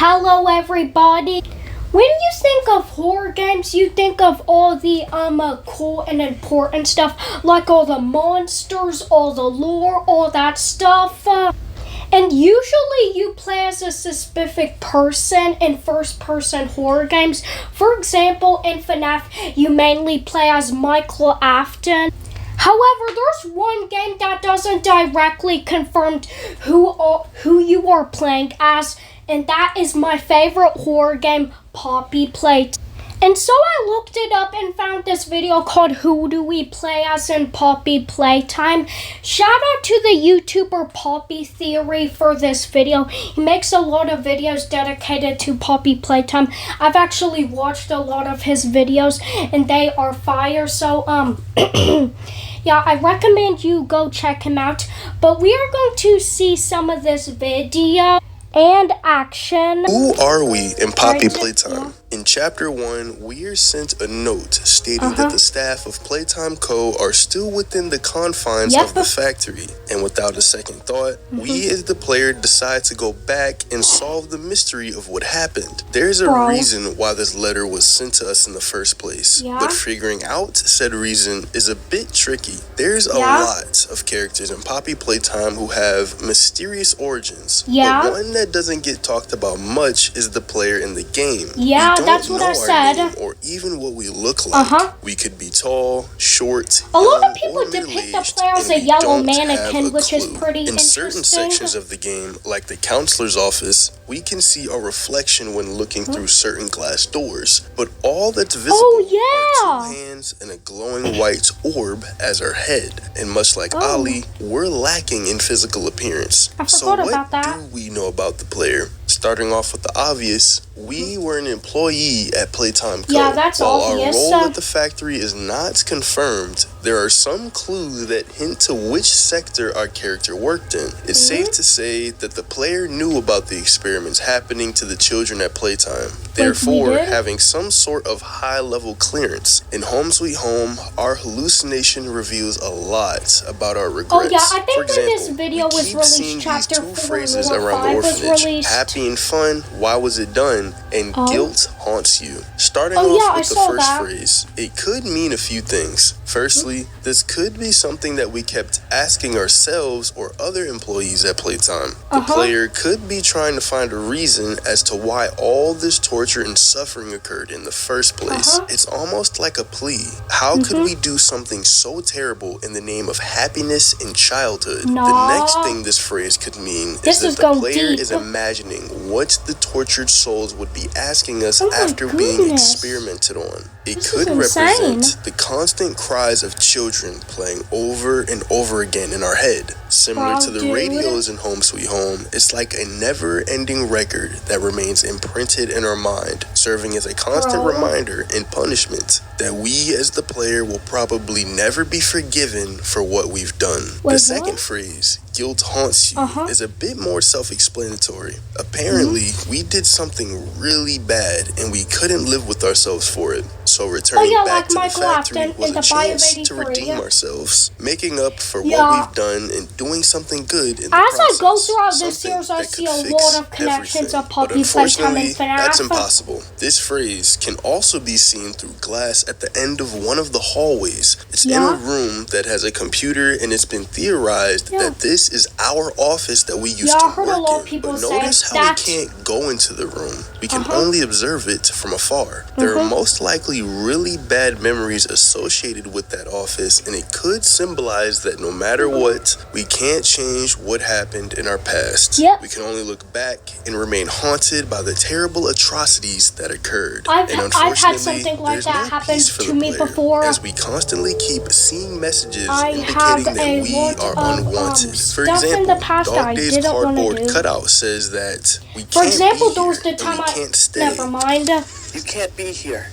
Hello everybody. When you think of horror games, you think of all the cool and important stuff, like all the monsters, all the lore, all that stuff. And usually you play as a specific person in first-person horror games. For example, in FNAF, you mainly play as Michael Afton. However, there's one game that doesn't directly confirm who you are playing as, and that is my favorite horror game, Poppy Playtime. And so I looked it up and found this video called Who Do We Play As in Poppy Playtime. Shout out to the YouTuber Poppy Theory for this video. He makes a lot of videos dedicated to Poppy Playtime. I've actually watched a lot of his videos and they are fire. So yeah, I recommend you go check him out. But we are going to see some of this video and action. Who are we in Poppy Playtime? In Chapter 1, we are sent a note stating that the staff of Playtime Co. are still within the confines of the factory. And without a second thought, we as the player decide to go back and solve the mystery of what happened. There's a reason why this letter was sent to us in the first place. But figuring out said reason is a bit tricky. There's a lot of characters in Poppy Playtime who have mysterious origins. But one that doesn't get talked about much is the player in the game. That's what I said. Or even what we look like. We could be tall, short, a lot of people depict the player as a yellow mannequin, which is pretty interesting. In certain sections of the game, like the counselor's office, we can see our reflection when looking through certain glass doors. But all that's visible are 2 hands and a glowing white orb as our head. And much like Ollie, we're lacking in physical appearance. So what do we know about the player? Starting off with the obvious, we were an employee at Playtime Co. That's While obvious. our role at the factory is not confirmed, there are some clues that hint to which sector our character worked in. It's safe to say that the player knew about the experiments happening to the children at Playtime, therefore having some sort of high-level clearance. In Home Sweet Home, our hallucination reveals a lot about our regrets. I think For example, when this video was released, Chapter 4 phrases or around 5 the was orphanage: released. happy and fun, why was it done, and guilt haunts you. Starting off with the first phrase, it could mean a few things. Firstly, this could be something that we kept asking ourselves or other employees at Playtime. The player could be trying to find a reason as to why all this torture and suffering occurred in the first place. It's almost like a plea. How could we do something so terrible in the name of happiness and childhood? The next thing this phrase could mean is that the player is imagining what the tortured souls would be asking us after being experimented on. It could represent the constant cries of children playing over and over again in our head. Similar to the radios in Home Sweet Home, it's like a never-ending record that remains imprinted in our mind, serving as a constant reminder and punishment that we as the player will probably never be forgiven for what we've done. The second phrase, guilt haunts you, is a bit more self-explanatory. Apparently, we did something really bad and we couldn't live with ourselves for it. So returning back to the factory was a chance to redeem ourselves, making up for what we've done and doing something good in the process. As I go throughout this series, I see a lot of connections of Poppy Playtime and FNAF. That's impossible. This phrase can also be seen through glass at the end of one of the hallways. It's in a room that has a computer, and it's been theorized that this is our office that we used to work in. But notice how we can't go into the room. We can only observe it from afar. There are most likely really bad memories associated with that office, and it could symbolize that no matter what, we can't change what happened in our past. We can only look back and remain haunted by the terrible atrocities that occurred. I've had something like that happen to me before. As we constantly keep seeing messages indicating that we are unwanted. For example, Dog Day's cardboard cutout says that we can't be here, and we can't stay. Never mind. You can't be here.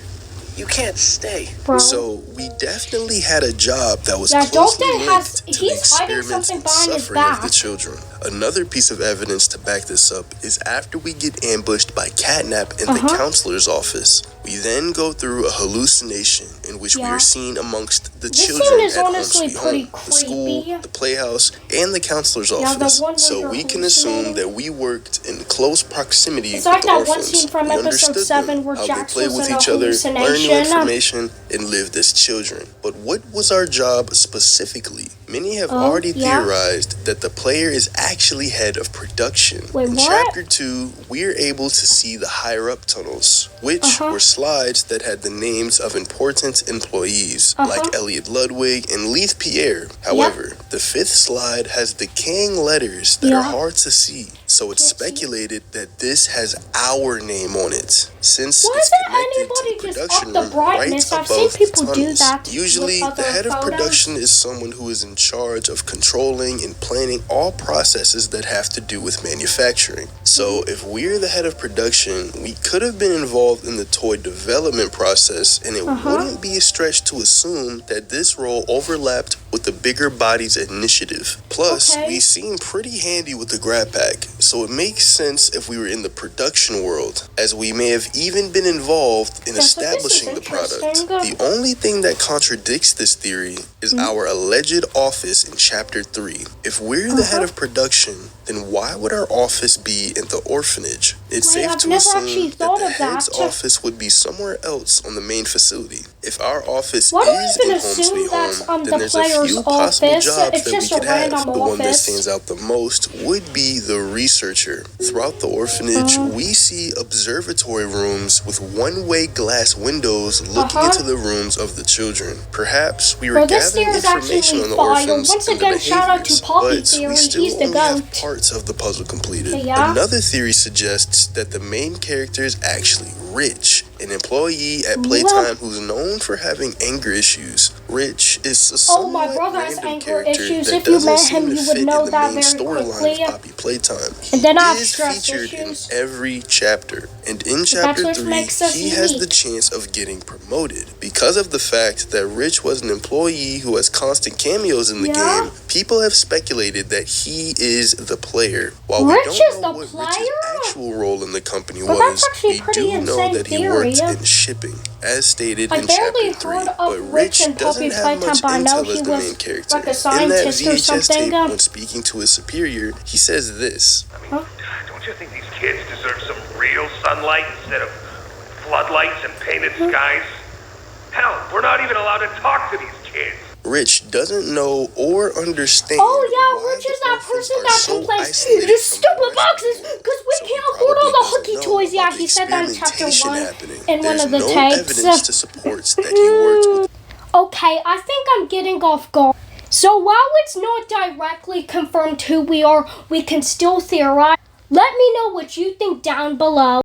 You can't stay. So we definitely had a job that was closely linked to the experiments and suffering of the children. Another piece of evidence to back this up is after we get ambushed by Catnap in the counselor's office. We then go through a hallucination in which we are seen amongst the children at Home Sweet Home, the school, the playhouse, and the counselor's office. So we can assume that we worked in close proximity with the orphans. From we episode understood 7 where how they Jax played was with in each a other, learned new hallucination. information, and lived as children. But what was our job specifically? Many have already theorized that the player is actually head of production. Wait, in what? Chapter 2, we're able to see the higher-up tunnels, which were slides that had the names of important employees, like Elliot Ludwig and Leith Pierre. However, the 5th slide has decaying letters that are hard to see, so it's speculated that this has our name on it, since it's connected to the production room right above the tunnels. Usually, the head of production is someone who is in charge of controlling and planning all processes that have to do with manufacturing. So if we're the head of production, we could have been involved in the toy development process, and it wouldn't be a stretch to assume that this role overlapped with the Bigger Bodies initiative. Plus, we seem pretty handy with the grab pack, so it makes sense if we were in the production world, as we may have even been involved in establishing the product. The only thing that contradicts this theory is our alleged office in Chapter 3. If we're the head of production, then why would our office be in the orphanage? It's safe to assume that the head's office would be somewhere else on the main facility. If our office is in Home Sweet Home, then there's a few possible jobs that we could have. The one that stands out the most would be the researcher. Throughout the orphanage, we see observatory rooms with one-way glass windows looking into the rooms of the children. Perhaps we were gathering information on the orphans and their behaviors, but we still only have parts of the puzzle completed. Another theory suggests that the main character is actually Rich, an employee at Playtime who's known for having anger issues. Rich is a somewhat random character that doesn't seem to fit in the main storyline of Poppy Playtime. He is featured in every chapter, and in Chapter 3, he has the chance of getting promoted. Because of the fact that Rich was an employee who has constant cameos in the game, people have speculated that he is the player. While we don't know what Rich's actual role in the company was, we do know that he worked in shipping, as stated in Chapter 3. But Rich doesn't have much intel as the main character. In that VHS tape, when speaking to his superior, he says this. I mean, don't you think these kids deserve some real sunlight instead of floodlights and painted skies? Hell, we're not even allowed to talk to these kids. Rich doesn't know or understand Rich is that person that complains, these stupid boxes, because we can't afford all the hooky toys. Yeah, he said that in Chapter 1 in one of the tapes. Evidence to support that he worked with. Okay, I think I'm getting off guard. So while it's not directly confirmed who we are, we can still theorize. Let me know what you think down below.